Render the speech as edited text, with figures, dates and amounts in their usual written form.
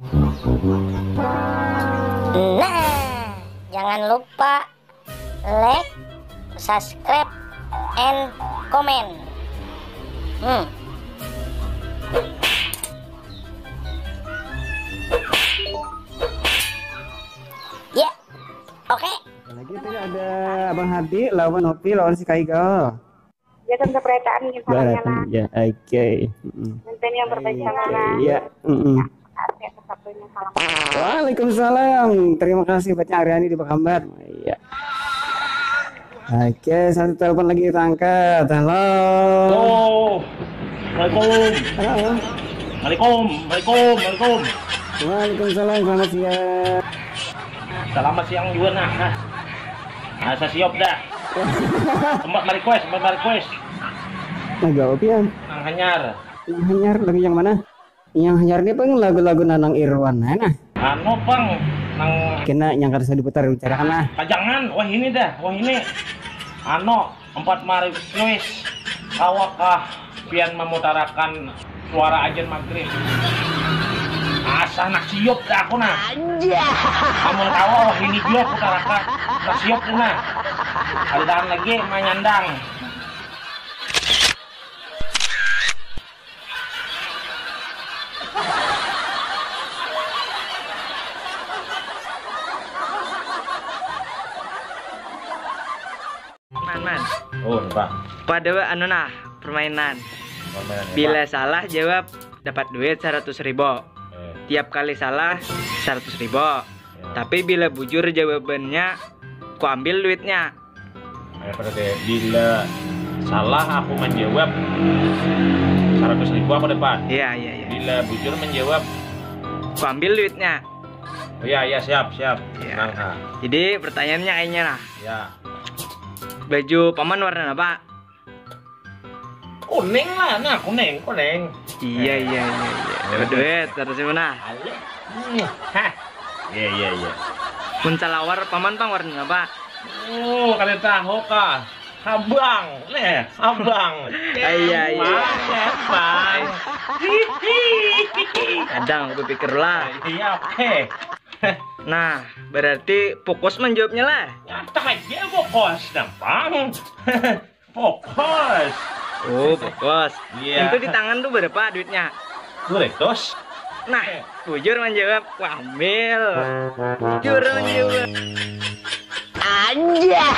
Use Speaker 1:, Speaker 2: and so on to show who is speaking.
Speaker 1: Nah, jangan lupa like, subscribe, and comment. Ya, oke.
Speaker 2: Lagi tadi ada Abang Hadi lawan Nopi lawan si Kaigo.
Speaker 3: Ya kan kepercayaan yang salahnya lah.
Speaker 2: Ya, oke.
Speaker 3: Nanti yang berbeda lah.
Speaker 2: Iya. Waalaikumsalam. Terima kasih buat Aryani di Bakambat. Iya. Oke, satu telepon lagi kita angkat. Halo.
Speaker 4: Halo.
Speaker 2: Halo.
Speaker 4: Waalaikumsalam.
Speaker 2: Waalaikumsalam. Selamat siang.
Speaker 4: Selamat siang juga nah. Saya siap dah. Sempat request.
Speaker 2: Agak opian.
Speaker 4: Nang Hanyar.
Speaker 2: Yang Hanyar lagu yang mana? Yang Hanyar ini peng lagu-lagu Nanang Irwan. Nah.
Speaker 4: Anu pang nang
Speaker 2: Kena yang harus diputar bicarakan lah.
Speaker 4: Jangan. Wah ini anu 4 request. Awakah pian memutarakan suara ajan maghrib. Asa nak siap dah aku nah. Kamu tahu wah ini dia putarakan. Nak siap tuh nah. Ada lagi manyandang.
Speaker 5: Man.
Speaker 4: Oh, Pak.
Speaker 5: Pada anu nah permainan. Bila salah jawab dapat duit 100.000. Tiap kali salah 100.000. Tapi bila bujur jawabannya, ku ambil duitnya.
Speaker 4: Bila salah aku menjawab 100.000 apa depan?
Speaker 5: Iya.
Speaker 4: Bila bujur menjawab,
Speaker 5: ku ambil duitnya.
Speaker 4: oh iya siap.
Speaker 5: Ya.
Speaker 4: Nah,
Speaker 5: Jadi pertanyaannya kayaknya nah.
Speaker 4: ya.
Speaker 5: Baju paman warna apa?
Speaker 4: Kuning lah, nah kuning.
Speaker 5: Iya. Dapat duit 100.000 nah.
Speaker 4: Hah. Iya.
Speaker 5: Muncelawar paman pang warna apa?
Speaker 4: Oh, kalian tahu kah? Abang.
Speaker 5: Iya.
Speaker 4: Bang.
Speaker 5: Kadang aku pikir lah.
Speaker 4: Iya, oke.
Speaker 5: Nah, berarti fokus menjawabnya lah.
Speaker 4: Nyata aja fokus, gampang. Fokus.
Speaker 5: Oh, fokus.
Speaker 4: Iya.
Speaker 5: Itu di tangan tuh berapa duitnya?
Speaker 4: 200.
Speaker 5: Nah, bujur menjawab, ku ambil. Bujur menjawab.
Speaker 1: Anjay.